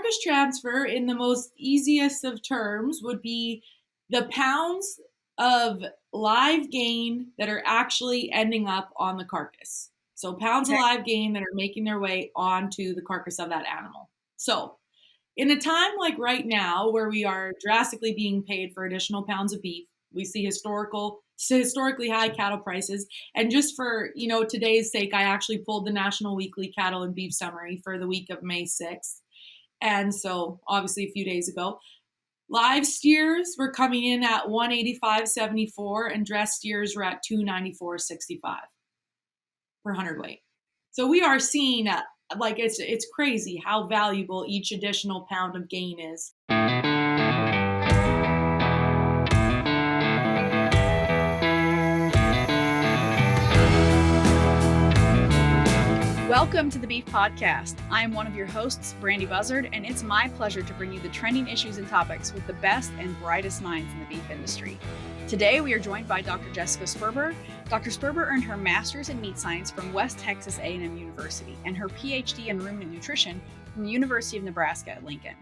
carcass transfer, in the most easiest of terms, would be the pounds of live gain that are actually ending up on the carcass. So pounds of Okay. live gain that are making their way onto the carcass of that animal. So in a time like right now, where we are drastically being paid for additional pounds of beef, we see historically high cattle prices. And just for today's sake, I actually pulled the National Weekly Cattle and Beef Summary for the week of May 6th. And so obviously a few days ago, live steers were coming in at 185.74 and dressed steers were at 294.65 per hundredweight. So we are seeing like it's crazy how valuable each additional pound of gain is. Welcome to the Beef Podcast. I am one of your hosts, Brandy Buzzard, and it's my pleasure to bring you the trending issues and topics with the best and brightest minds in the beef industry. Today, we are joined by Dr. Jessica Sperber. Dr. Sperber earned her master's in meat science from West Texas A&M University and her PhD in ruminant nutrition from the University of Nebraska at Lincoln.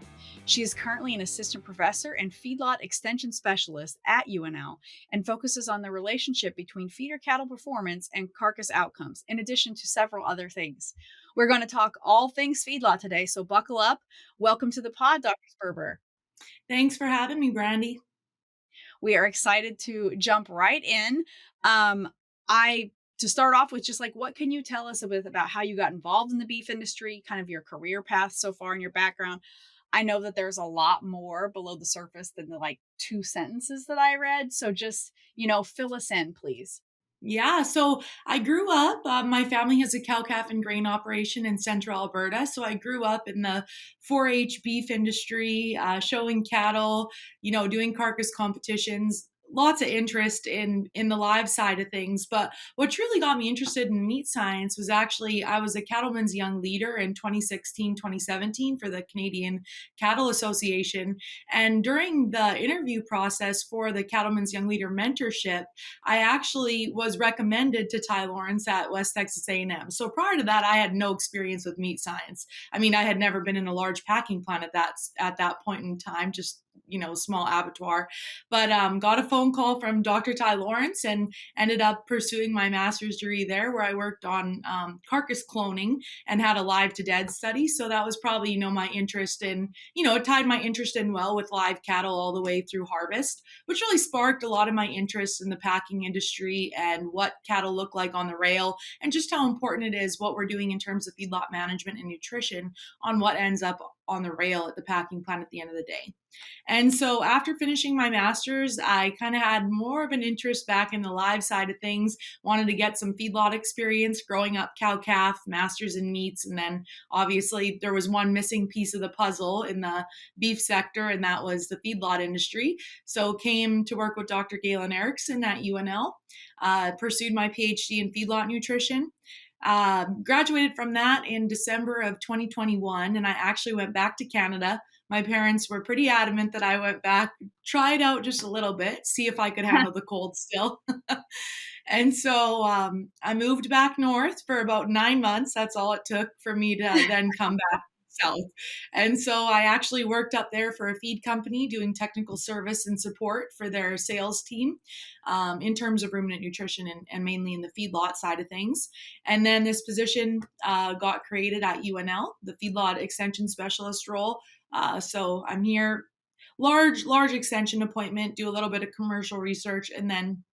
She is currently an assistant professor and feedlot extension specialist at UNL and focuses on the relationship between feeder cattle performance and carcass outcomes, in addition to several other things. We're going to talk all things feedlot today, so buckle up. Welcome to the pod, Dr. Sperber. Thanks for having me, Brandy. We are excited to jump right in. To start off with, just like, what can you tell us a bit about how you got involved in the beef industry, kind of your career path so far in your background? I know that there's a lot more below the surface than the 2 sentences that I read. So just, fill us in, please. Yeah, so I grew up, my family has a cow-calf and grain operation in central Alberta. So I grew up in the 4-H beef industry, showing cattle, doing carcass competitions, lots of interest in the live side of things. But what really got me interested in meat science was actually, I was a cattleman's young leader in 2016, 2017 for the Canadian Cattle Association. And during the interview process for the Cattleman's Young Leader mentorship, I actually was recommended to Ty Lawrence at West Texas A&M. So prior to that, I had no experience with meat science. I mean, I had never been in a large packing plant at that point in time, just small abattoir, but got a phone call from Dr. Ty Lawrence and ended up pursuing my master's degree there, where I worked on carcass cloning and had a live to dead study. So that was probably, my interest in, it tied my interest in well with live cattle all the way through harvest, which really sparked a lot of my interest in the packing industry and what cattle look like on the rail, and just how important it is what we're doing in terms of feedlot management and nutrition on what ends up on the rail at the packing plant at the end of the day. And so after finishing my master's, I kind of had more of an interest back in the live side of things, wanted to get some feedlot experience growing up cow-calf, masters in meats. And then obviously there was one missing piece of the puzzle in the beef sector, and that was the feedlot industry. So came to work with Dr. Galen Erickson at UNL, pursued my PhD in feedlot nutrition. Graduated from that in December of 2021, and I actually went back to Canada. My parents were pretty adamant that I went back, try it out just a little bit, see if I could handle the cold still. And so I moved back north for about 9 months. That's all it took for me to then come back south. And so I actually worked up there for a feed company doing technical service and support for their sales team in terms of ruminant nutrition and mainly in the feedlot side of things. And then this position got created at UNL, the feedlot extension specialist role. So I'm here, large extension appointment, do a little bit of commercial research, and then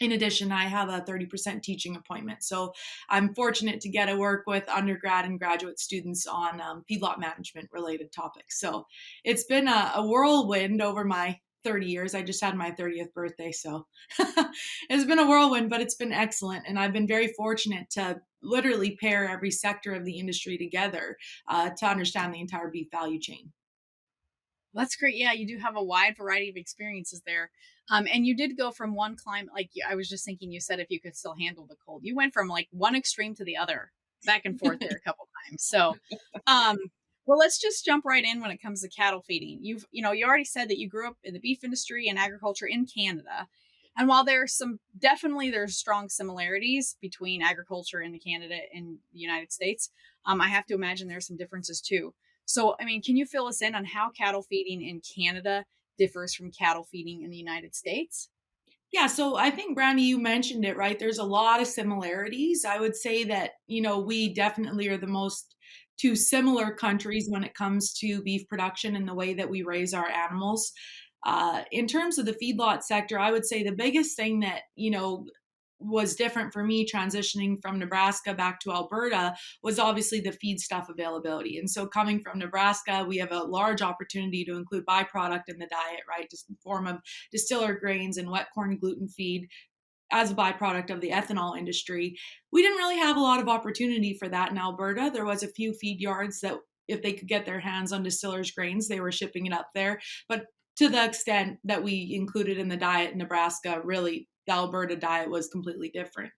in addition, I have a 30% teaching appointment. So I'm fortunate to get to work with undergrad and graduate students on feedlot management related topics. So it's been a whirlwind over my 30 years. I just had my 30th birthday. So it's been a whirlwind, but it's been excellent. And I've been very fortunate to literally pair every sector of the industry together to understand the entire beef value chain. That's great. Yeah, you do have a wide variety of experiences there. And you did go from one climate, I was just thinking, you said if you could still handle the cold, you went from one extreme to the other, back and forth there a couple times. So, well, let's just jump right in when it comes to cattle feeding. You already said that you grew up in the beef industry and agriculture in Canada. And while there's strong similarities between agriculture in Canada and the United States, I have to imagine there's some differences too. So, I mean, can you fill us in on how cattle feeding in Canada differs from cattle feeding in the United States? Yeah, so I think Brandy, you mentioned it, right? There's a lot of similarities. I would say that, we definitely are the most two similar countries when it comes to beef production and the way that we raise our animals. In terms of the feedlot sector, I would say the biggest thing that, was different for me transitioning from Nebraska back to Alberta was obviously the feed stuff availability. And so coming from Nebraska, we have a large opportunity to include byproduct in the diet, right? Just in the form of distiller grains and wet corn gluten feed as a byproduct of the ethanol industry. We didn't really have a lot of opportunity for that in Alberta. There was a few feed yards that if they could get their hands on distillers grains, they were shipping it up there. But to the extent that we included in the diet in Nebraska, really the Alberta diet was completely different.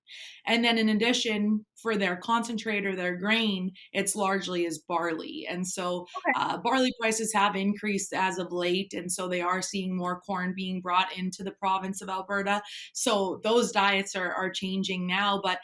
And then in addition, for their concentrate or their grain, it's largely is barley. And so Okay. barley prices have increased as of late. And so they are seeing more corn being brought into the province of Alberta. So those diets are changing now. But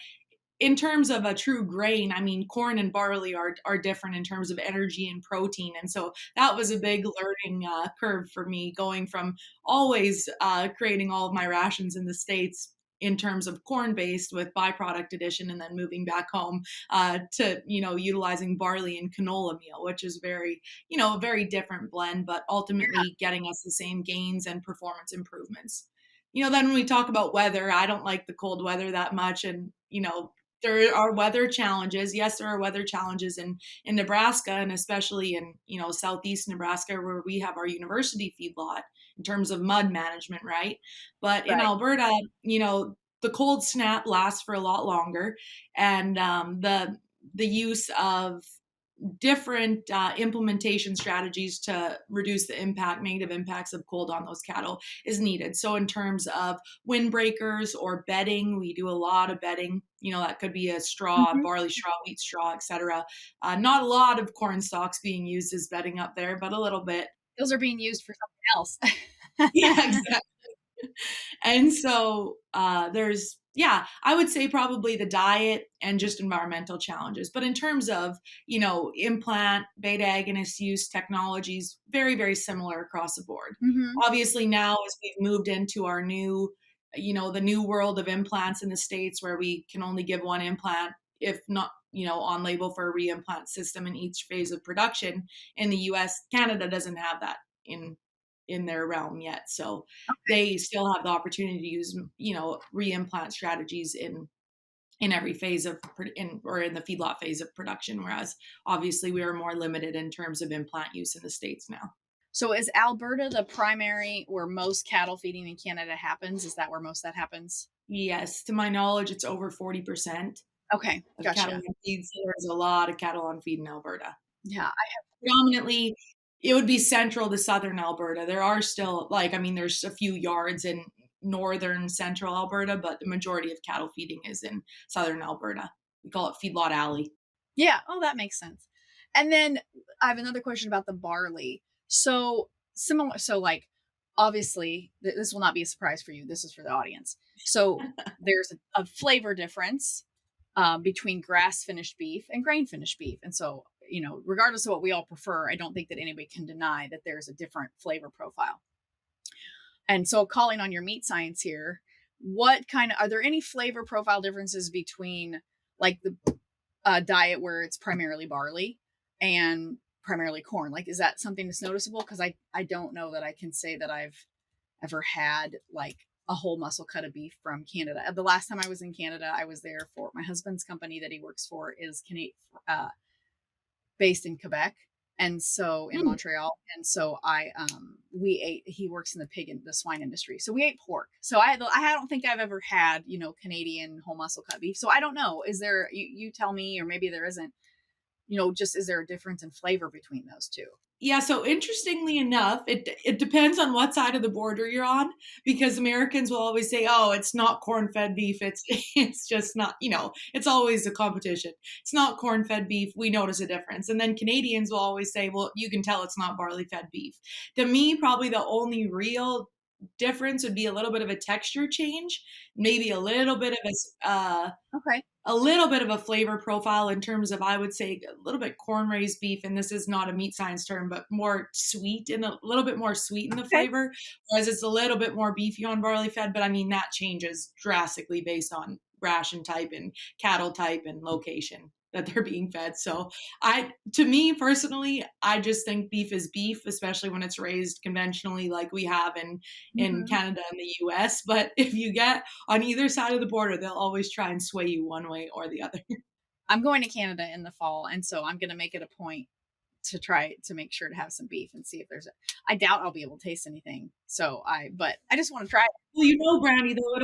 in terms of a true grain, I mean, corn and barley are different in terms of energy and protein, and so that was a big learning curve for me, going from always creating all of my rations in the States in terms of corn based with byproduct addition, and then moving back home to utilizing barley and canola meal, which is very a very different blend, but ultimately getting us the same gains and performance improvements. Then when we talk about weather, I don't like the cold weather that much, and there are weather challenges. Yes, there are weather challenges in Nebraska, and especially in southeast Nebraska, where we have our university feedlot in terms of mud management, right? But in Right. Alberta, the cold snap lasts for a lot longer, and the use of different implementation strategies to reduce the negative impacts of cold on those cattle is needed. So in terms of windbreakers or bedding, we do a lot of bedding. That could be a straw, Hmm. barley straw, wheat straw, etc. Not a lot of corn stalks being used as bedding up there, but a little bit. Those are being used for something Yeah, else. exactly. And so yeah, I would say probably the diet and just environmental challenges. But in terms of, implant, beta agonist use technologies, very, very similar across the board. Hmm. Obviously, now as we've moved into our new, the new world of implants in the States where we can only give one implant, if not, on label for a reimplant system in each phase of production. In the US, Canada doesn't have that in their realm yet. So they still have the opportunity to use, reimplant strategies in every phase of in the feedlot phase of production. Whereas obviously we are more limited in terms of implant use in the States now. So is Alberta the primary where most cattle feeding in Canada happens? Is that where most that happens? Yes, to my knowledge, it's over 40% Okay, of cattle gotcha. on feed. So there's a lot of cattle on feed in Alberta. Yeah. Predominantly, it would be central to southern Alberta. There are still, like, I mean, there's a few yards in northern central Alberta, but the majority of cattle feeding is in southern Alberta. We call it Feedlot Alley. Yeah. Oh, that makes sense. And then I have another question about the barley. So similar. So like, obviously, this will not be a surprise for you. This is for the audience. So there's a flavor difference between grass finished beef and grain finished beef. And so, regardless of what we all prefer, I don't think that anybody can deny that there's a different flavor profile. And so, calling on your meat science here, what kind of are there any flavor profile differences between like the diet where it's primarily barley and primarily corn? Like, is that something that's noticeable? Because I don't know that I can say that I've ever had like a whole muscle cut of beef from Canada. The last time I was in Canada, I was there for my husband's company that he works for is based in Quebec, and so in Mm. Montreal. And so we ate. He works in the pig and the swine industry, so we ate pork. So I don't think I've ever had Canadian whole muscle cut beef. So I don't know. Is there you tell me, or maybe there isn't. Just is there a difference in flavor between those two? Yeah, so interestingly enough, it depends on what side of the border you're on, because Americans will always say, "Oh, it's not corn-fed beef. It's it's just not, it's always a competition. It's not corn-fed beef. We notice a difference." And then Canadians will always say, "Well, you can tell it's not barley-fed beef." To me, probably the only real difference would be a little bit of a texture change, maybe Okay. a little bit of a flavor profile in terms of, I would say, a little bit corn raised beef, and this is not a meat science term, but more sweet and a little bit more sweet in the Okay. flavor, whereas it's a little bit more beefy on barley fed. But I mean, that changes drastically based on ration type and cattle type and location that they're being fed. So to me personally, I just think beef is beef, especially when it's raised conventionally like we have in Hmm. Canada and the US. But if you get on either side of the border, they'll always try and sway you one way or the other. I'm going to Canada in the fall, and so I'm going to make it a point to try to make sure to have some beef and see if there's a. I doubt I'll be able to taste anything. But I just want to try it. Well, Brandy, though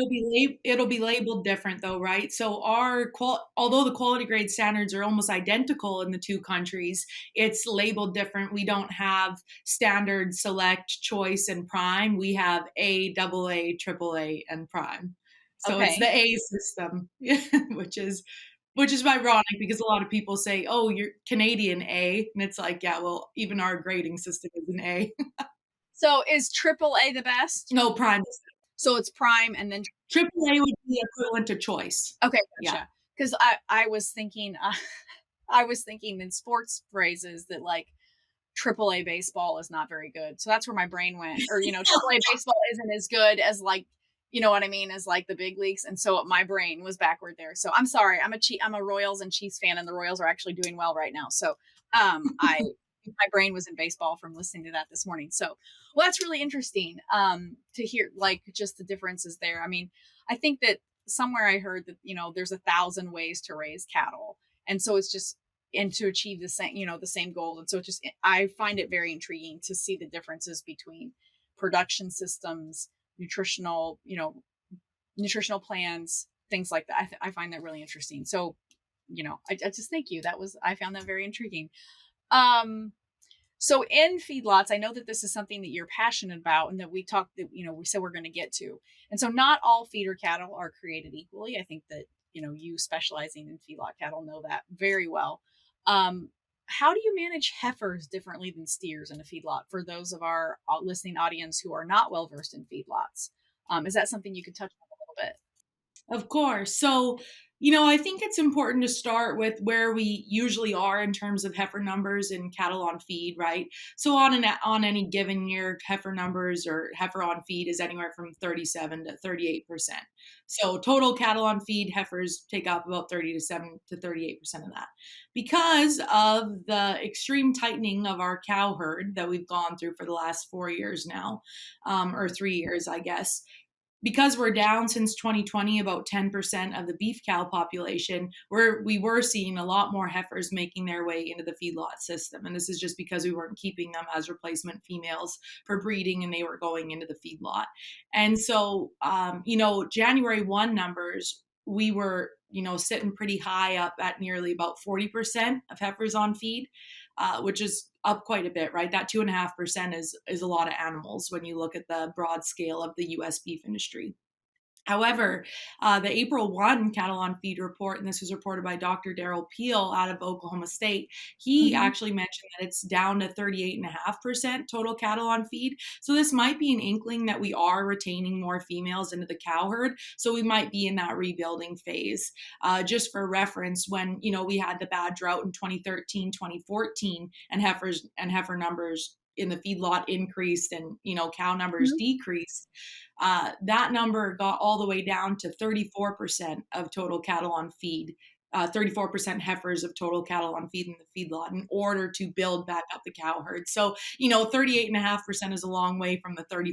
it'll be labeled different though, right? So although the quality grade standards are almost identical in the two countries, it's labeled different. We don't have standard, select, choice, and prime. We have A, double A, triple A, and prime. So it's the Okay. A system, which is ironic because a lot of people say, "Oh, you're Canadian A," and it's like, yeah, well, even our grading system is an A. So is triple A the best? No, prime. So it's prime and then Triple A would be equivalent to choice. okay, Yeah. gotcha. Because I was thinking I was thinking in sports phrases that like triple A baseball is not very good. So that's where my brain went. Or, triple A baseball isn't as good as like, you know what I mean, as like the big leagues. And so my brain was backward there. So I'm sorry. I'm a Royals and Chiefs fan, and the Royals are actually doing well right now. So I my brain was in baseball from listening to that this morning. So well, that's really interesting to hear like just the differences there. I mean, I think that somewhere I heard that, there's 1,000 ways to raise cattle. And so it's just and to achieve the same, the same goal. And so I find it very intriguing to see the differences between production systems, nutritional plans, things like that. I find that really interesting. So, I just thank you. I found that very intriguing. Um, so in feedlots, I know that this is something that you're passionate about and that we said we're going to get to. And so not all feeder cattle are created equally. I think that, you specializing in feedlot cattle know that very well. Um, how do you manage heifers differently than steers in a feedlot for those of our listening audience who are not well versed in feedlots? Is that something you could touch on a little bit? Of course. So, I think it's important to start with where we usually are in terms of heifer numbers and cattle on feed, right? So on any given year, heifer numbers or heifer on feed is anywhere from 37 to 38%. So total cattle on feed, heifers take up about 37 to 38% of that. Because of the extreme tightening of our cow herd that we've gone through for the last 4 years now, or 3 years, I guess, because we're down since 2020 about 10% of the beef cow population, we were seeing a lot more heifers making their way into the feedlot system. And this is just because we weren't keeping them as replacement females for breeding and they were going into the feedlot. And so, January 1 numbers, we were, sitting pretty high up at nearly about 40% of heifers on feed, which is up quite a bit, right? That 2.5% is a lot of animals when you look at the broad scale of the U.S. beef industry. However, the April 1 cattle on feed report, and this was reported by Dr. Darrell Peel out of Oklahoma State, he Mm-hmm. actually mentioned that it's down to 38.5% total cattle on feed. So this might be an inkling that we are retaining more females into the cow herd. So we might be in that rebuilding phase. Just for reference, when we had the bad drought in 2013, 2014, and heifer numbers in the feedlot increased and cow numbers decreased, that number got all the way down to 34% of total cattle on feed, 34% heifers of total cattle on feed in the feedlot in order to build back up the cow herd. So, 38.5% is a long way from the 34%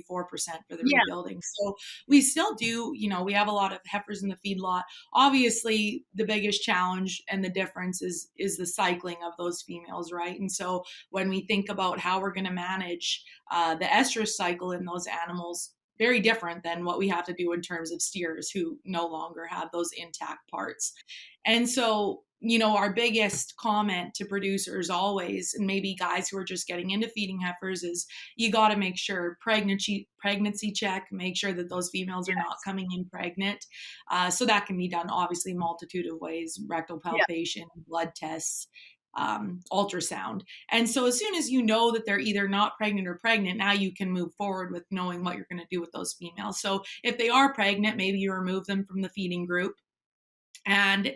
for the Yeah. rebuilding. So we still do, we have a lot of heifers in the feedlot. Obviously, the biggest challenge and the difference is the cycling of those females, right? And so when we think about how we're going to manage the estrus cycle in those animals, very different than what we have to do in terms of steers who no longer have those intact parts. And so, our biggest comment to producers always, and maybe guys who are just getting into feeding heifers, is you got to make sure pregnancy check, make sure that those females are not Yes. coming in pregnant. So that can be done obviously multitude of ways: rectal Yeah. palpation, blood tests, ultrasound. And so as soon as you know that they're either not pregnant or pregnant, now you can move forward with knowing what you're going to do with those females. So if they are pregnant, maybe you remove them from the feeding group. And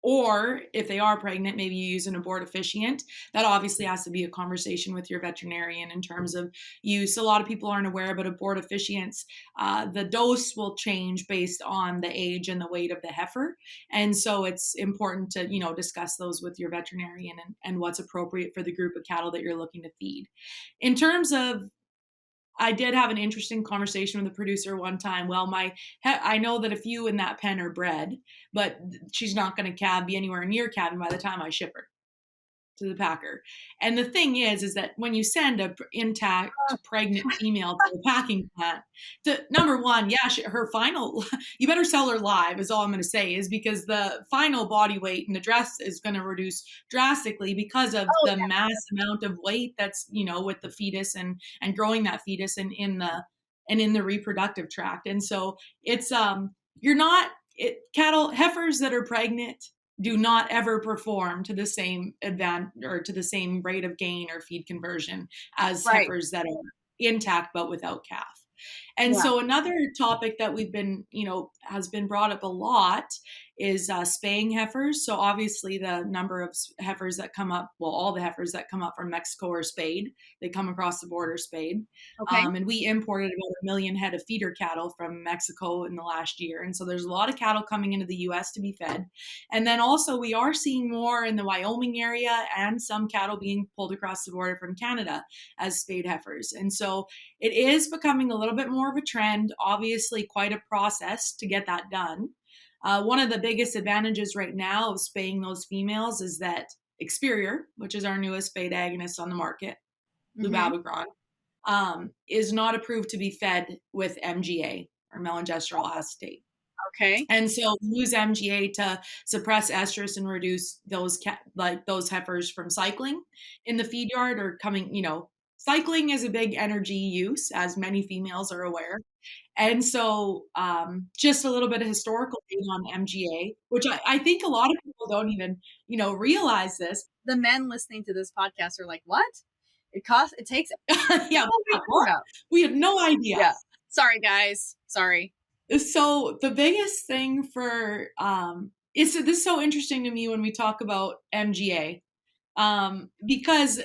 or if they are pregnant, maybe you use an abortifacient. That obviously has to be a conversation with your veterinarian in terms of use. A lot of people aren't aware, but abortifacient, the dose will change based on the age and the weight of the heifer. And so it's important to, discuss those with your veterinarian and what's appropriate for the group of cattle that you're looking to feed. In terms of I did have an interesting conversation with the producer one time. Well, I know that a few in that pen are bred, but she's not going to be anywhere near calving by the time I ship her to the packer. And the thing is that when you send a intact pregnant female to the packing plant, number one, her final, you better sell her live is all I'm going to say, is because the final body weight and the dress is going to reduce drastically because of the mass amount of weight that's, with the fetus and growing that fetus and in the reproductive tract. And so it's, heifers that are pregnant do not ever perform to the same or to the same rate of gain or feed conversion as heifers that are intact but without calf. And so another topic that we've been, has been brought up a lot is spaying heifers. So obviously the number of heifers that come up, all the heifers that come up from Mexico are spayed. They come across the border spayed. Okay. And we imported about 1 million head of feeder cattle from Mexico in the last year. And so there's a lot of cattle coming into the U.S. to be fed. And then also we are seeing more in the Wyoming area and some cattle being pulled across the border from Canada as spayed heifers. And so it is becoming a little bit more of a trend, obviously quite a process to get that done. One of the biggest advantages right now of spaying those females is that Experior, which is our newest spayed agonist on the market, Lubabagron, is not approved to be fed with MGA or melangestrol acetate. Okay. And so we use MGA to suppress estrus and reduce those heifers from cycling in the feed yard or coming, cycling is a big energy use, as many females are aware. And so just a little bit of historical data on MGA, which I think a lot of people don't even, realize this. The men listening to this podcast are like, what? It takes. Yeah. We had no idea. Yeah. Sorry, guys. Sorry. So the biggest thing for, this is so interesting to me when we talk about MGA, because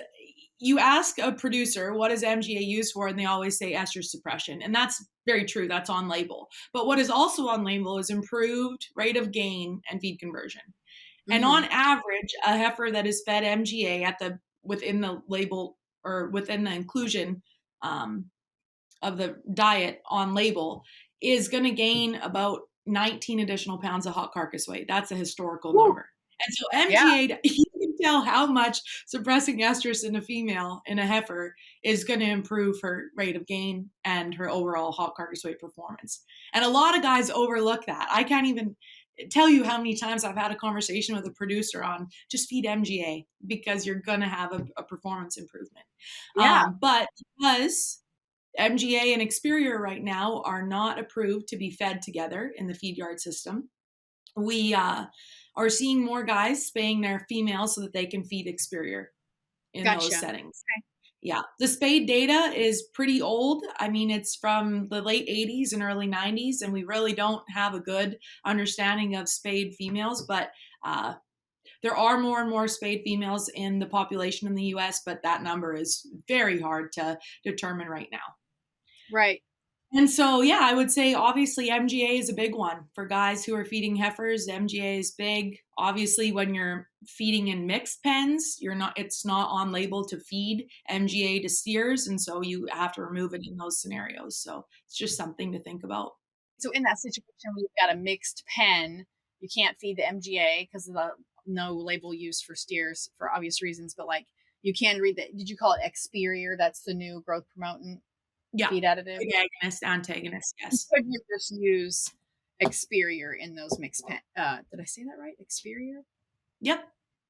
you ask a producer, what is MGA used for? And they always say estrus suppression. And that's very true. That's on label. But what is also on label is improved rate of gain and feed conversion. Mm-hmm. And on average, a heifer that is fed MGA within the label or within the inclusion of the diet on label is going to gain about 19 additional pounds of hot carcass weight. That's a historical number. And so MGA, you can tell how much suppressing estrus in a female, in a heifer, is going to improve her rate of gain and her overall hot carcass weight performance. And a lot of guys overlook that. I can't even tell you how many times I've had a conversation with a producer on just feed MGA because you're going to have a performance improvement. But because MGA and Experior right now are not approved to be fed together in the feed yard system, we are seeing more guys spaying their females so that they can feed Experior in those settings. Okay. Yeah. The spayed data is pretty old. I mean, it's from the late 80s and early 90s, and we really don't have a good understanding of spayed females, but there are more and more spayed females in the population in the U.S., but that number is very hard to determine right now. Right. And so, I would say obviously MGA is a big one for guys who are feeding heifers. MGA is big. Obviously, when you're feeding in mixed pens, it's not on label to feed MGA to steers. And so you have to remove it in those scenarios. So it's just something to think about. So in that situation, when you've got a mixed pen, you can't feed the MGA because of the no label use for steers for obvious reasons. But you can read that. Did you call it Experior? That's the new growth promotant. Feed additive. Antagonist, yes. Could you just use Experior in those mixed pen? Did I say that right? Experior? Yep.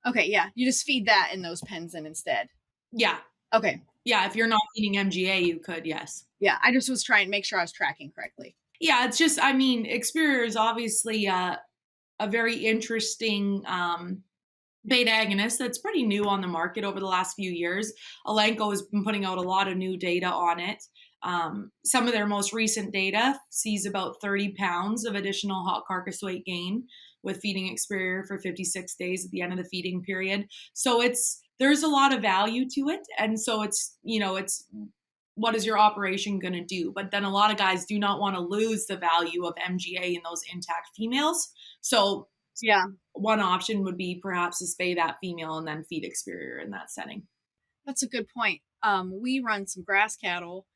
Okay, yeah. You just feed that in those pens in instead. Yeah. Okay. Yeah, if you're not feeding MGA, you could, yes. Yeah, I just was trying to make sure I was tracking correctly. Yeah, it's just, Experior is obviously a very interesting beta agonist that's pretty new on the market over the last few years. Elanco has been putting out a lot of new data on it. Some of their most recent data sees about 30 pounds of additional hot carcass weight gain with feeding Experior for 56 days at the end of the feeding period. So there's a lot of value to it, and so it's what is your operation going to do? But then a lot of guys do not want to lose the value of MGA in those intact females. So Yeah, one option would be perhaps to spay that female and then feed Experior in that setting. that's a good point. We run some grass cattle,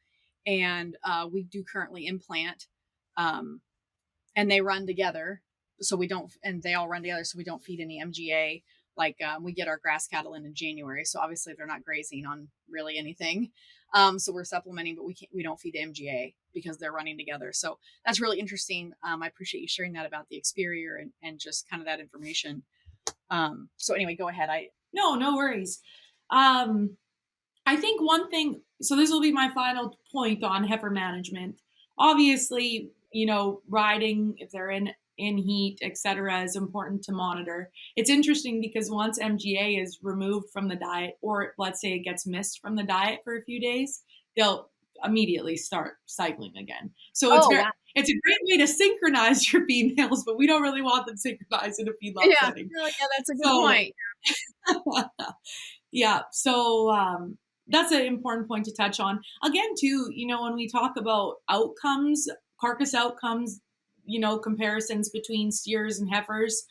and we do currently implant, um, and they run together. So we don't, and they all run together. So we don't feed any MGA. Like we get our grass cattle in January, so obviously they're not grazing on really anything. So we're supplementing, but we don't feed the MGA because they're running together. So that's really interesting. I appreciate you sharing that about the Experior and just kind of that information. So anyway, go ahead. No worries. I think one thing, so this will be my final point on heifer management. Obviously, riding, if they're in heat, etc., is important to monitor. It's interesting because once MGA is removed from the diet, or let's say it gets missed from the diet for a few days, they'll immediately start cycling again. So Oh wow. it's a great way to synchronize your females, but we don't really want them synchronized in a feedlot Yeah, setting. yeah, that's a good So point. yeah, so that's an important point to touch on. Again, too, when we talk about outcomes, carcass outcomes, comparisons between steers and heifers.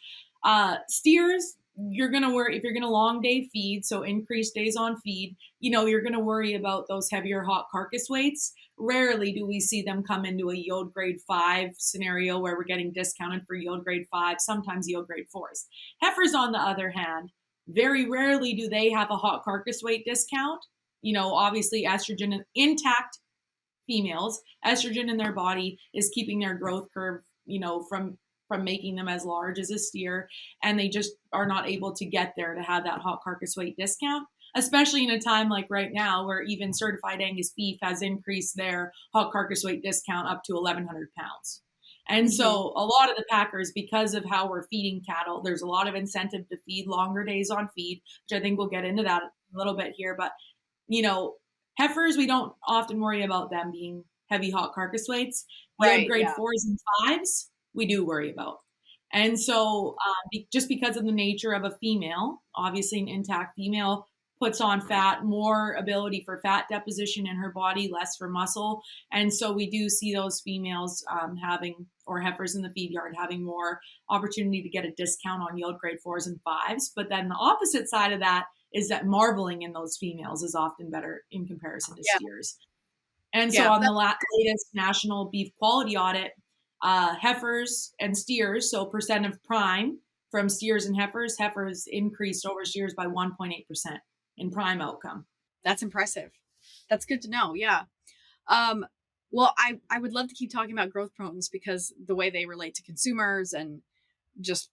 Steers, you're going to worry if you're going to long day feed, so increased days on feed, you're going to worry about those heavier hot carcass weights. Rarely do we see them come into a yield grade 5 scenario where we're getting discounted for yield grade 5, sometimes yield grade 4s. Heifers, on the other hand, very rarely do they have a hot carcass weight discount. Obviously, estrogen intact females, estrogen in their body is keeping their growth curve, from making them as large as a steer, and they just are not able to get there to have that hot carcass weight discount, especially in a time like right now where even certified Angus beef has increased their hot carcass weight discount up to 1,100 pounds. And Hmm. so a lot of the packers, because of how we're feeding cattle, there's a lot of incentive to feed longer days on feed, which I think we'll get into that a little bit here. But you know, heifers, we don't often worry about them being heavy hot carcass weights. Yield Right. grade Yeah. 4s and 5s, we do worry about. And so, just because of the nature of a female, obviously an intact female puts on fat, more ability for fat deposition in her body, less for muscle. And so we do see those females or heifers in the feed yard having more opportunity to get a discount on yield grade 4s and 5s. But then the opposite side of that is that marbling in those females is often better in comparison to Yeah. steers. And so Yeah. on the latest national beef quality audit, heifers and steers, so percent of prime from steers and heifers increased over steers by 1.8% in prime outcome. That's impressive. That's good to know. Yeah. Um, well, I would love to keep talking about growth promotants because the way they relate to consumers and just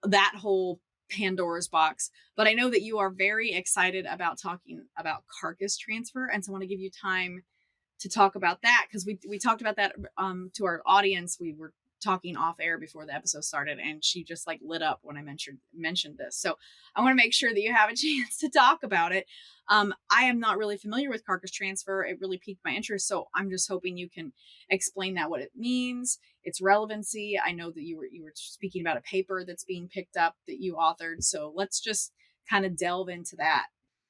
that whole Pandora's box. But I know that you are very excited about talking about carcass transfer. And so I want to give you time to talk about that because we talked about that to our audience. We were talking off air before the episode started, and she just like lit up when I mentioned this. So I want to make sure that you have a chance to talk about it. I am not really familiar with carcass transfer. It really piqued my interest, so I'm just hoping you can explain that, what it means, its relevancy. I know that you were speaking about a paper that's being picked up that you authored, so let's just kind of delve into that.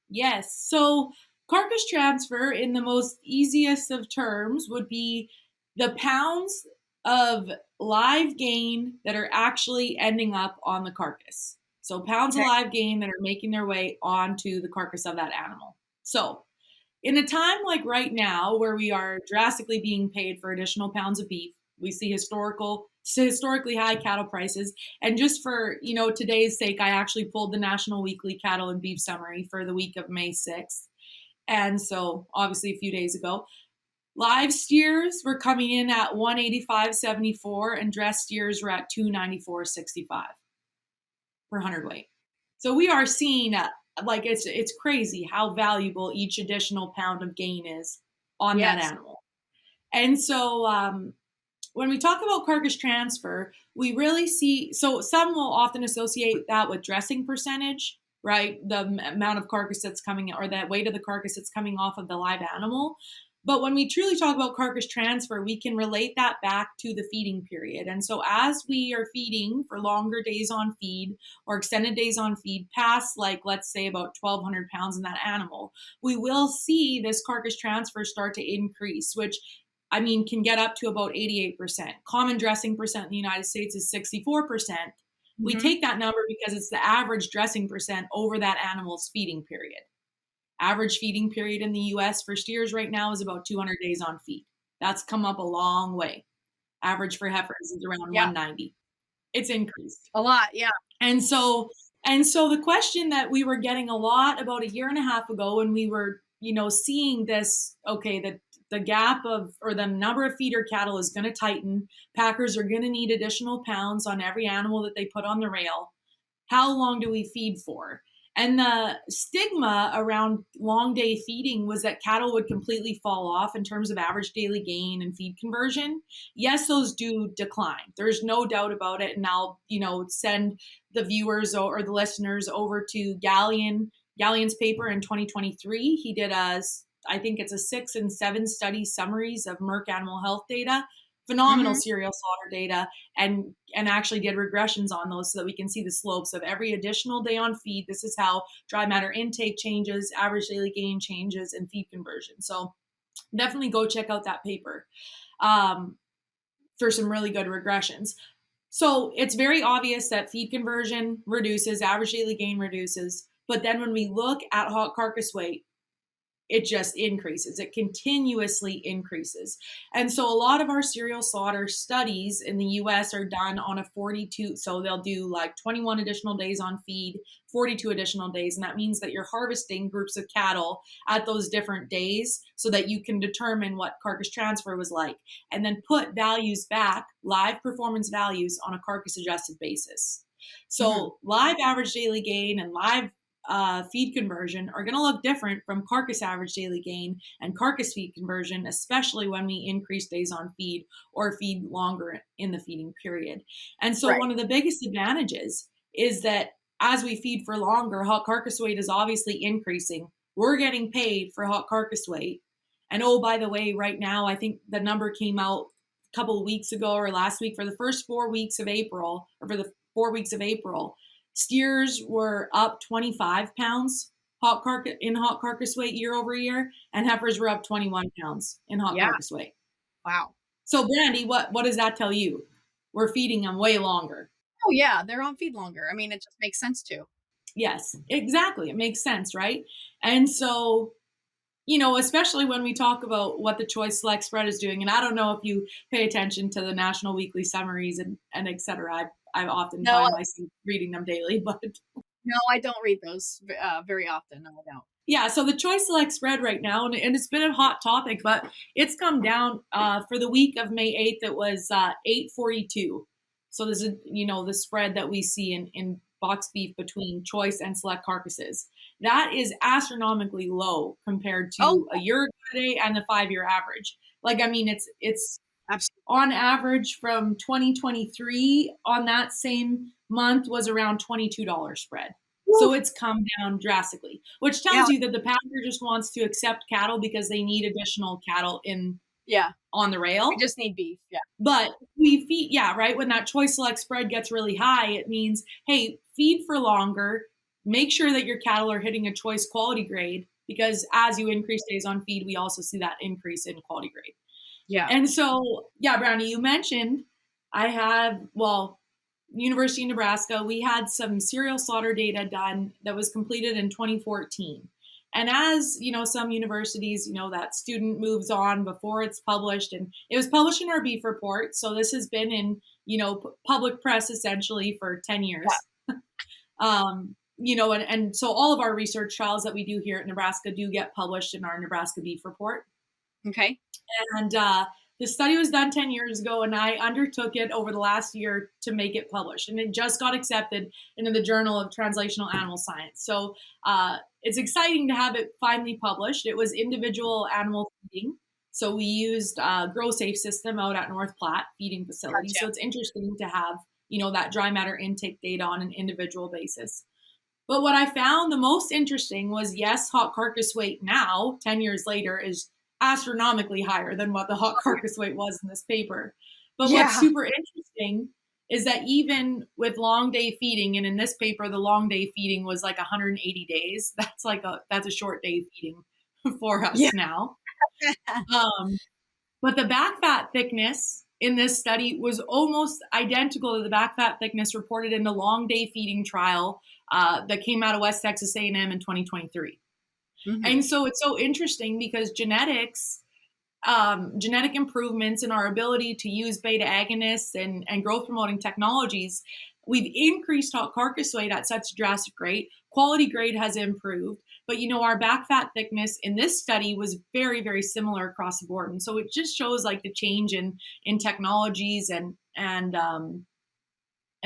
Yes. So carcass transfer, in the most easiest of terms, would be the pounds of live gain that are actually ending up on the carcass. So pounds of Okay. live gain that are making their way onto the carcass of that animal. So in a time like right now, where we are drastically being paid for additional pounds of beef, we see historically high cattle prices. And just for today's sake, I actually pulled the National Weekly Cattle and Beef Summary for the week of May 6th. And so obviously a few days ago, live steers were coming in at 185.74 and dressed steers were at 294.65 per hundredweight. So we are seeing like it's crazy how valuable each additional pound of gain is on that Yes. animal. And so when we talk about carcass transfer, we really see, so some will often associate that with dressing percentage, right? The amount of carcass that's coming, or that weight of the carcass that's coming off of the live animal. But when we truly talk about carcass transfer, we can relate that back to the feeding period. And so as we are feeding for longer days on feed or extended days on feed, past, like, let's say about 1,200 pounds in that animal, we will see this carcass transfer start to increase, which, I mean, can get up to about 88%. Common dressing percent in the United States is 64%. We Mm-hmm. take that number because it's the average dressing percent over that animal's feeding period. Average feeding period in the US for steers right now is about 200 days on feed. That's come up a long way. Average for heifers is around Yeah. 190. It's increased. A lot. Yeah. And so the question that we were getting a lot about a year and a half ago, when we were, seeing this, okay, the gap of, or the number of feeder cattle is going to tighten. Packers are going to need additional pounds on every animal that they put on the rail. How long do we feed for? And the stigma around long day feeding was that cattle would completely fall off in terms of average daily gain and feed conversion. Yes, those do decline. There's no doubt about it. And I'll, send the viewers or the listeners over to Gallion's paper in 2023. He did I think it's a 6 and 7 study summaries of Merck animal health data, phenomenal Mm-hmm. serial slaughter data, and actually did regressions on those so that we can see the slopes of every additional day on feed. This is how dry matter intake changes, average daily gain changes, and feed conversion. So definitely go check out that paper for some really good regressions. So it's very obvious that feed conversion reduces, average daily gain reduces. But then when we look at hot carcass weight, it just increases. It continuously increases. And so a lot of our serial slaughter studies in the US are done on a 42. So they'll do like 21 additional days on feed, 42 additional days. And that means that you're harvesting groups of cattle at those different days so that you can determine what carcass transfer was like, and then put values back, live performance values, on a carcass adjusted basis. So live average daily gain and live feed conversion are going to look different from carcass average daily gain and carcass feed conversion, especially when we increase days on feed or feed longer in the feeding period. And so Right. one of the biggest advantages is that as we feed for longer, hot carcass weight is obviously increasing. We're getting paid for hot carcass weight. And oh, by the way, right now, I think the number came out a couple of weeks ago or last week, for the first 4 weeks of April, or for the 4 weeks of April, steers were up 25 pounds in hot carcass weight year over year, and heifers were up 21 pounds in hot Yeah. carcass weight. Wow. So, Brandy, what does that tell you? We're feeding them way longer. Oh yeah, they're on feed longer. I mean, it just makes sense to. Yes, exactly. It makes sense, right? And so, especially when we talk about what the choice select spread is doing, and I don't know if you pay attention to the national weekly summaries and et cetera. I often No, find myself reading them daily, but no, I don't read those very often. No, I don't. yeah, so the choice select spread right now, and it's been a hot topic, but it's come down for the week of May 8th. It was 842. So this is, the spread that we see in box beef between choice and select carcasses. That is astronomically low compared Oh, to a year ago today and the 5-year average. Like, I mean, it's absolutely. on average from 2023 on that same month was around $22 spread. So it's come down drastically, which Yeah. tells you that the packer just wants to accept cattle because they need additional cattle Yeah. on the We rail. just need beef. Yeah. But we feed, yeah, right. When that choice select spread gets really high, it means, hey, feed for longer. Make sure that your cattle are hitting a choice quality grade, because as you increase days on feed, we also see that increase in quality grade. Yeah. And so, yeah, Brownie, you mentioned University of Nebraska, we had some serial slaughter data done that was completed in 2014. And as, some universities, that student moves on before it's published, and it was published in our beef report. So this has been in, public press essentially for 10 years. And so all of our research trials that we do here at Nebraska do get published in our Nebraska beef report. Okay. And the study was done 10 years ago, and I undertook it over the last year to make it published. And it just got accepted into the Journal of Translational Animal Science. So it's exciting to have it finally published. It was individual animal feeding. So we used a Grow Safe system out at North Platte feeding facility. So Gotcha. it's interesting to have, that dry matter intake data on an individual basis. But what I found the most interesting was, yes, hot carcass weight now, 10 years later, is astronomically higher than what the hot carcass weight was in this paper. But what's Yeah. super interesting is that even with long day feeding, and in this paper, the long day feeding was like 180 days. That's a short day feeding for Yeah. us now. Um, but the back fat thickness in this study was almost identical to the back fat thickness reported in the long day feeding trial that came out of West Texas A&M in 2023. Mm-hmm. And so it's so interesting because genetic improvements in our ability to use beta agonists and growth promoting technologies, we've increased hot carcass weight at such a drastic rate. Quality grade has improved, but our back fat thickness in this study was very, very similar across the board. And so it just shows like the change in technologies and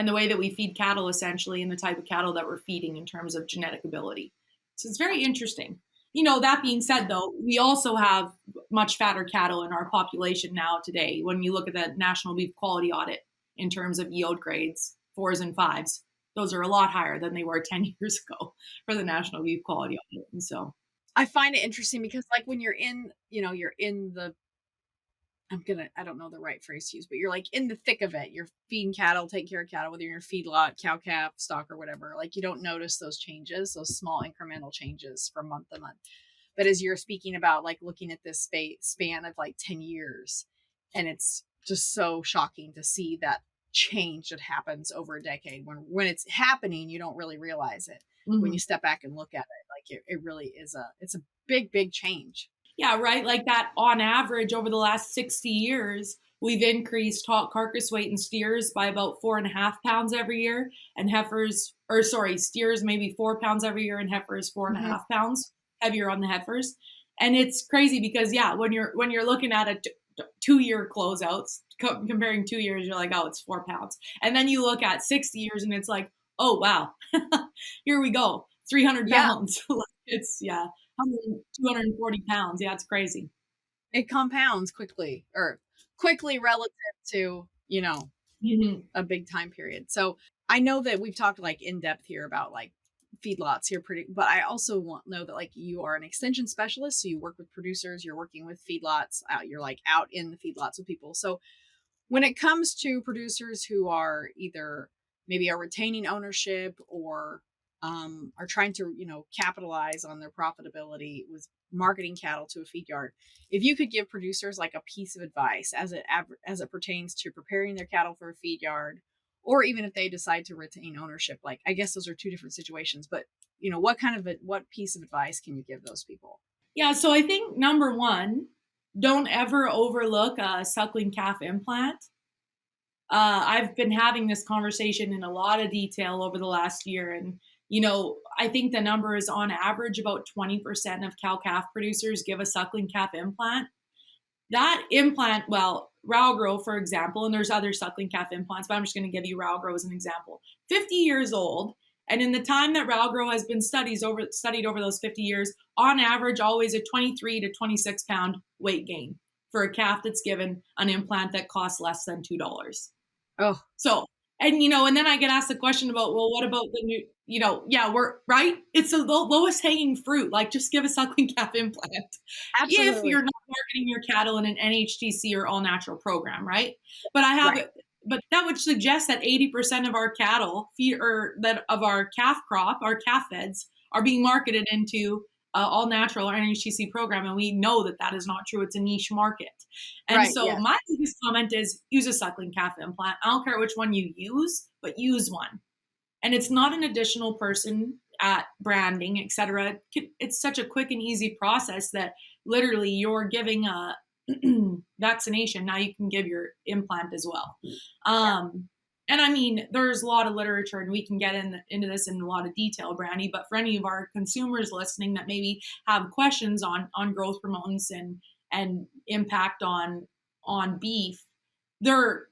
the way that we feed cattle, essentially, and the type of cattle that we're feeding in terms of genetic ability. So it's very interesting. That being said, though, we also have much fatter cattle in our population now today. When you look at the National Beef Quality Audit in terms of yield grades, 4s and 5s, those are a lot higher than they were 10 years ago for the National Beef Quality Audit. And so, I find it interesting because like when you're in the I don't know the right phrase to use, but you're like in the thick of it. You're feeding cattle, taking care of cattle, whether you're in a feedlot, cow calf, stock, or whatever. Like you don't notice those changes, those small incremental changes from month to month. But as you're speaking about, like looking at this span of like 10 years, and it's just so shocking to see that change that happens over a decade. When it's happening, you don't really realize it. When mhm. you step back and look at it, like it really is it's a big, big change. Yeah, right. Like that on average over the last 60 years, we've increased hot carcass weight in steers by about 4.5 pounds every year, and steers maybe 4 pounds every year, and heifers four and a Mm-hmm. half pounds heavier on the heifers. And it's crazy because yeah, when you're looking at a 2 year closeouts, comparing 2 years, you're like, oh, it's 4 pounds, and then you look at 60 years, and it's like, oh wow, here we go, 300 Yeah, pounds. It's yeah. 240 pounds. Yeah, it's crazy. it compounds quickly or quickly relative to, Mhm. a big time period. So I know that we've talked like in depth here about like feedlots here but I also know that like you are an extension specialist. So you work with producers, you're working with feedlots, you're like out in the feedlots with people. So when it comes to producers who are either maybe are retaining ownership or are trying to capitalize on their profitability with marketing cattle to a feed yard, if you could give producers like a piece of advice as it pertains to preparing their cattle for a feed yard, or even if they decide to retain ownership, like I guess those are two different situations, but what piece of advice can you give those people? Yeah, so I think number one, don't ever overlook a suckling calf implant. I've been having this conversation in a lot of detail over the last year, and I think the number is on average about 20% of cow calf producers give a suckling calf implant. That implant, well, Ralgro, for example, and there's other suckling calf implants, but I'm just going to give you Ralgro as an example. 50 years old, and in the time that Ralgro has been studied over those 50 years, on average, always a 23 to 26 pound weight gain for a calf that's given an implant that costs less than $2. Oh, So, and then I get asked the question about, well, what about the new, yeah, we're right. It's the lowest hanging fruit. Like, just give a suckling calf implant if absolutely. you're not marketing your cattle in an NHTC or all natural program, right? Right. But that would suggest that 80% of our cattle that of our calf crop, our calf feds, are being marketed into all natural or NHTC program, and we know that that is not true. It's a niche market. And Right. so Yes. my biggest comment is use a suckling calf implant. I don't care which one you use, but use one. And it's not an additional person at branding, et cetera. It's such a quick and easy process that literally you're giving a vaccination. Now you can give your implant as well. Yeah. And I mean, there's a lot of literature, and we can get into this in a lot of detail, Brandy. But for any of our consumers listening that maybe have questions on growth hormones and impact on beef,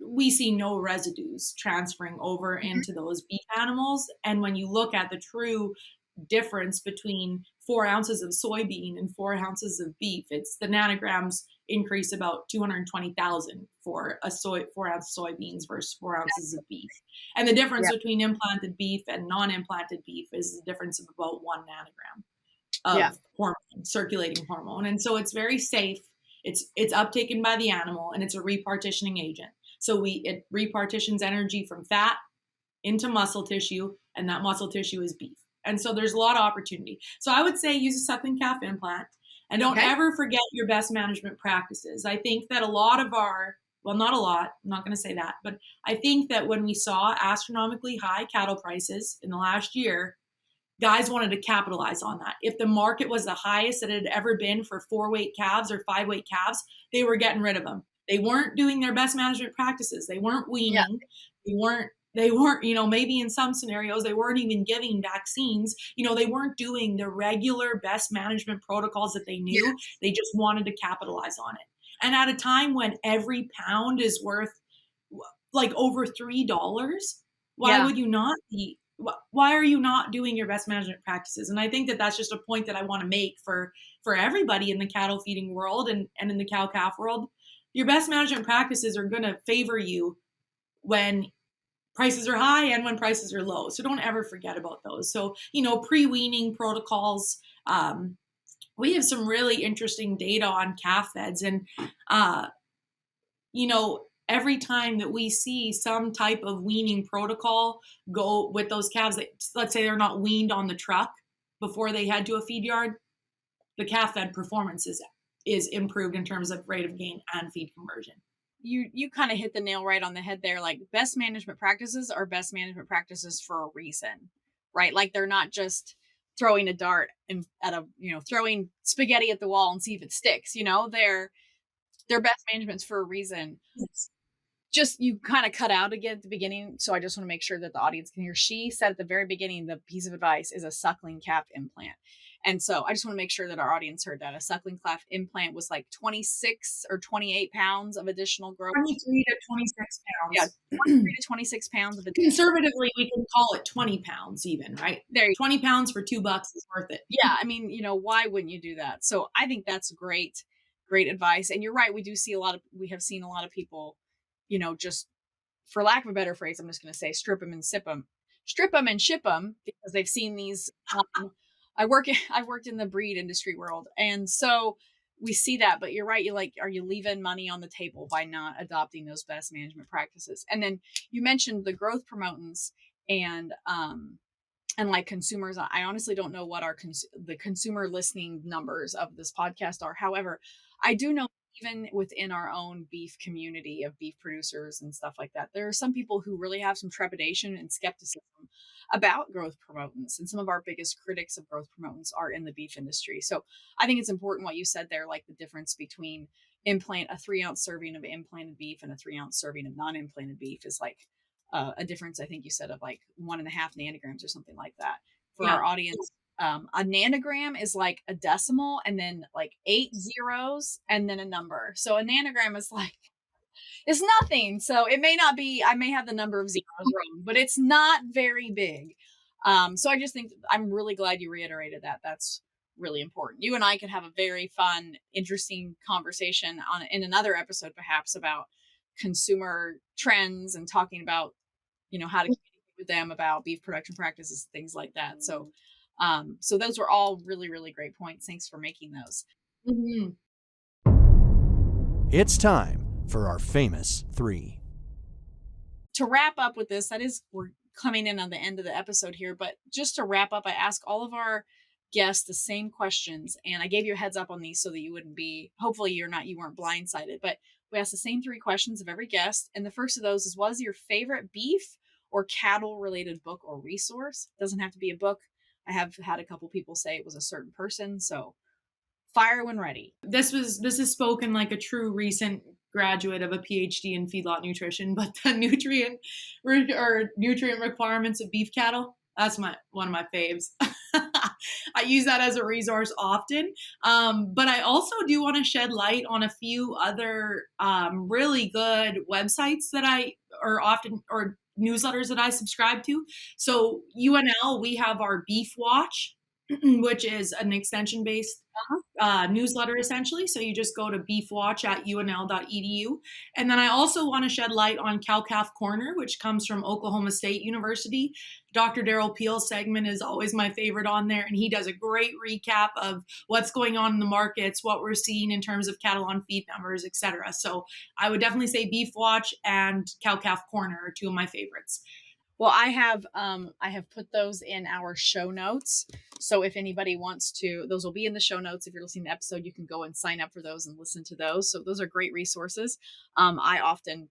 we see no residues transferring over into those beef animals. And when you look at the true difference between 4 ounces of soybean and 4 ounces of beef. It's the nanograms increase about 220,000 for a 4 ounce soybeans versus 4 ounces of beef. And the difference Yeah. between implanted beef and non-implanted beef is the difference of about 1 nanogram Yeah. of hormone, circulating hormone. And so it's very safe. It's uptaken by the animal, and it's a repartitioning agent. So it repartitions energy from fat into muscle tissue, and that muscle tissue is beef. And so there's a lot of opportunity. So I would say use a suckling calf implant, and don't ever forget your best management practices. I think that a lot of well, not a lot, I'm not going to say that, but I think that when we saw astronomically high cattle prices in the last year, guys wanted to capitalize on that. If the market was the highest that it had ever been for 4-weight calves or 5-weight calves, they were getting rid of them. They weren't doing their best management practices. They weren't weaning. Yeah. They weren't, maybe in some scenarios, they weren't even giving vaccines. They weren't doing the regular best management protocols that they knew. Yes. They just wanted to capitalize on it. And at a time when every pound is worth like over $3, why would you not be? Why are you not doing your best management practices? And I think that that's just a point that I want to make for everybody in the cattle feeding world and in the cow-calf world. Your best management practices are going to favor you when prices are high and when prices are low. So don't ever forget about those. So, pre-weaning protocols, we have some really interesting data on calf feds, and, every time that we see some type of weaning protocol go with those calves, that, let's say they're not weaned on the truck before they head to a feed yard, the calf fed performance is improved in terms of rate of gain and feed conversion. You kind of hit the nail right on the head there. Like, best management practices are best management practices for a reason, right? Like, they're not just throwing a dart and throwing spaghetti at the wall and see if it sticks. They're best managements for a reason. Yes. Just, you kind of cut out again at the beginning, so I just want to make sure that the audience can hear. She said at the very beginning, the piece of advice is a suckling calf implant. And so I just want to make sure that our audience heard that. A suckling calf implant was like 26 or 28 pounds of additional growth. 23 to 26 pounds. Yeah, 23 to 26 pounds of additional. Conservatively, we can call it 20 pounds even, right? There, 20 pounds for $2 is worth it. Yeah, I mean, why wouldn't you do that? So I think that's great advice. And you're right, we have seen a lot of people, just, for lack of a better phrase, I'm just going to say strip them and ship them, because they've seen these. I've worked in the breed industry world, and so we see that. But you're right. Are you leaving money on the table by not adopting those best management practices? And then you mentioned the growth promotants and like consumers. I honestly don't know what the consumer listening numbers of this podcast are. However, I do know, even within our own beef community of beef producers and stuff like that, there are some people who really have some trepidation and skepticism about growth promotants. And some of our biggest critics of growth promotants are in the beef industry. So I think it's important what you said there, like the difference between a 3-ounce serving of implanted beef and a 3-ounce serving of non-implanted beef is like a difference, I think you said, of like 1.5 nanograms or something like that. For our audience, a nanogram is like a decimal and then like 8 zeros and then a number. So a nanogram is like, it's nothing. So it may not be, I may have the number of zeros wrong, but it's not very big. So I just think I'm really glad you reiterated that. That's really important. You and I could have a very fun, interesting conversation in another episode, perhaps, about consumer trends and talking about, how to communicate with them about beef production practices, things like that. So those were all really, really great points. Thanks for making those. Mm-hmm. It's time for our famous 3. To wrap up with this, we're coming in on the end of the episode here, but just to wrap up, I ask all of our guests the same questions, and I gave you a heads up on these so that you wouldn't be, hopefully you weren't blindsided, but we ask the same 3 questions of every guest. And the first of those is, what is your favorite beef or cattle related book or resource? It doesn't have to be a book. I have had a couple people say it was a certain person. So fire when ready. This is spoken like a true recent graduate of a PhD in feedlot nutrition, but the nutrient requirements of beef cattle, that's one of my faves. I use that as a resource often. But I also do want to shed light on a few other really good websites that newsletters that I subscribe to. So UNL, we have our Beef Watch, which is an extension-based newsletter essentially. So you just go to beefwatch at unl.edu. And then I also want to shed light on Cow-Calf Corner, which comes from Oklahoma State University. Dr. Daryl Peel's segment is always my favorite on there, and he does a great recap of what's going on in the markets, what we're seeing in terms of cattle on feed numbers, etc. So I would definitely say Beef Watch and Cow-Calf Corner are two of my favorites. Well, I have put those in our show notes. So if anybody wants to, those will be in the show notes. If you're listening to the episode, you can go and sign up for those and listen to those. So those are great resources. I often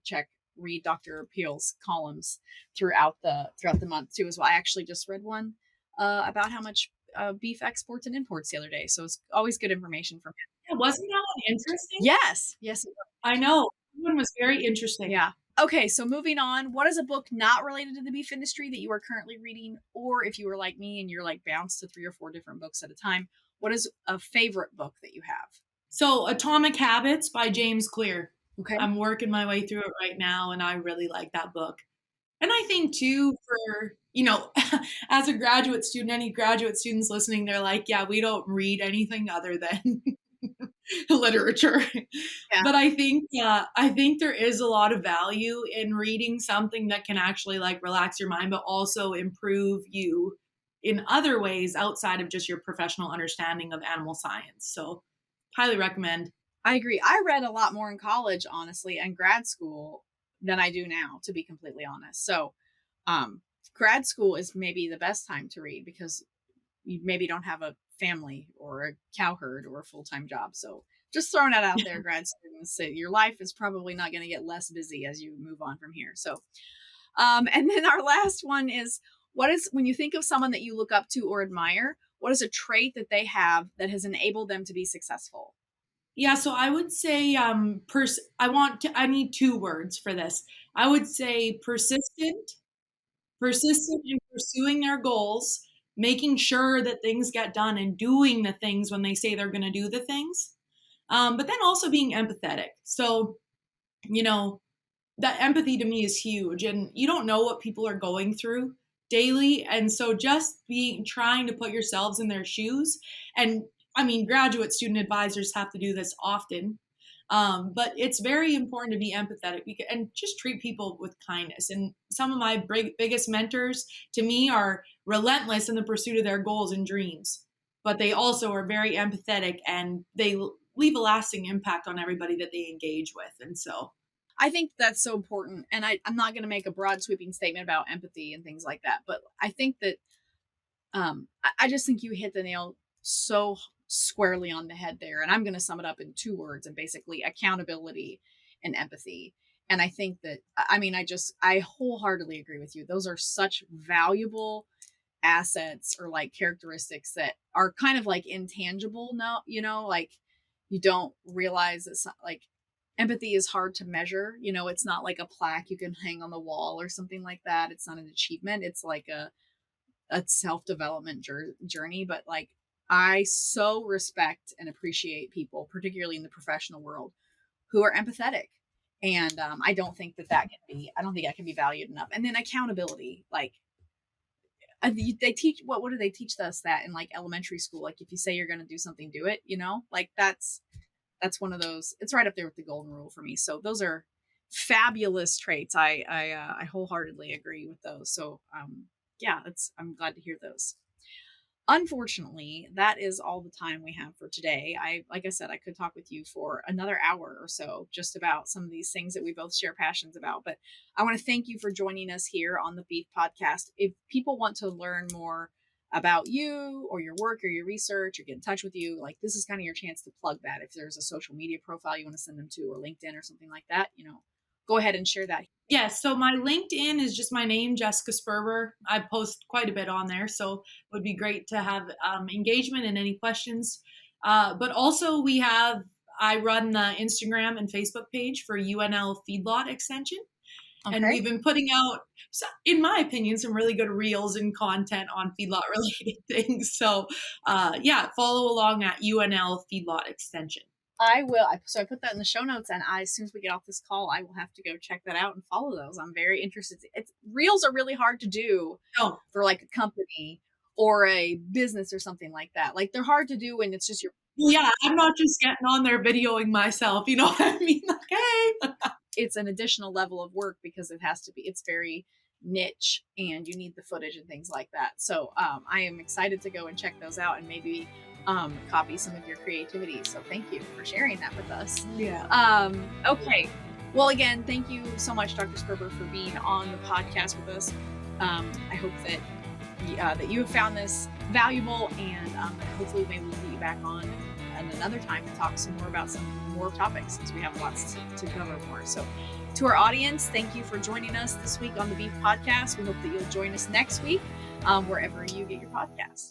read Dr. Peel's columns throughout the month too as well. I actually just read one about how much beef exports and imports the other day. So it's always good information from him. Yeah, wasn't that one interesting? Yes. I know. That one was very interesting. Yeah. Okay, so moving on, what is a book not related to the beef industry that you are currently reading? Or if you were like me and you're like bounced to 3 or 4 different books at a time, what is a favorite book that you have? So Atomic Habits by James Clear. Okay. I'm working my way through it right now, and I really like that book. And I think too, for, as a graduate student, any graduate students listening, they're like, yeah, we don't read anything other than literature. Yeah. But I think there is a lot of value in reading something that can actually like relax your mind, but also improve you in other ways outside of just your professional understanding of animal science. So highly recommend. I agree. I read a lot more in college, honestly, and grad school than I do now, to be completely honest. So grad school is maybe the best time to read because you maybe don't have a family or a cow herd or a full-time job. So just throwing that out there, grad students, your life is probably not going to get less busy as you move on from here. So, and then our last one is, when you think of someone that you look up to or admire, what is a trait that they have that has enabled them to be successful? Yeah, so I would say I need 2 words for this. I would say persistent in pursuing their goals, making sure that things get done and doing the things when they say they're going to do the things. But then also being empathetic. So, that empathy to me is huge, and you don't know what people are going through daily. And so just trying to put yourselves in their shoes. And I mean, graduate student advisors have to do this often. But it's very important to be empathetic and just treat people with kindness. And some of my biggest mentors to me are relentless in the pursuit of their goals and dreams, but they also are very empathetic and they leave a lasting impact on everybody that they engage with. And so I think that's so important. And I'm not going to make a broad sweeping statement about empathy and things like that, but I think that I just think you hit the nail so squarely on the head there. And I'm going to sum it up in 2 words, and basically accountability and empathy. And I think that, I wholeheartly agree with you. Those are such valuable assets or like characteristics that are kind of like intangible now, like you don't realize it's not like empathy is hard to measure. It's not like a plaque you can hang on the wall or something like that. It's not an achievement. It's like a self-development journey. But like, I so respect and appreciate people, particularly in the professional world, who are empathetic. And I don't think that can be valued enough. And then accountability, like they teach, what do they teach us that in like elementary school? Like if you say you're going to do something, do it, like that's one of those, it's right up there with the golden rule for me. So those are fabulous traits. I wholeheartedly agree with those. So yeah, I'm glad to hear those. Unfortunately, that is all the time we have for today. Like I said, I could talk with you for another hour or so just about some of these things that we both share passions about. But I want to thank you for joining us here on the Beef Podcast. If people want to learn more about you or your work or your research or get in touch with you, like this is kind of your chance to plug that. If there's a social media profile you want to send them to, or LinkedIn or something like that, go ahead and share that. Yes. So my LinkedIn is just my name, Jessica Sperber. I post quite a bit on there, so it would be great to have engagement and any questions. But also I run the Instagram and Facebook page for UNL Feedlot Extension. Okay. And we've been putting out, in my opinion, some really good reels and content on feedlot related things. So follow along at UNL Feedlot Extension. I will. So I put that in the show notes, and as soon as we get off this call, I will have to go check that out and follow those. I'm very interested. Reels are really hard to do Oh, for like a company or a business or something like that. Like they're hard to do when it's just your. well, yeah, I'm not just getting on there videoing myself. You know what I mean? Like, hey. It's an additional level of work because it's very niche and you need the footage and things like that. So I am excited to go and check those out and maybe copy some of your creativity. So thank you for sharing that with us. Yeah. Okay. Well, again, thank you so much, Dr. Sperber, for being on the podcast with us. I hope that you have found this valuable, and hopefully maybe we'll get you back on another time to talk some more about some more topics, since we have lots to cover more. So to our audience, thank you for joining us this week on the Beef Podcast. We hope that you'll join us next week, wherever you get your podcasts.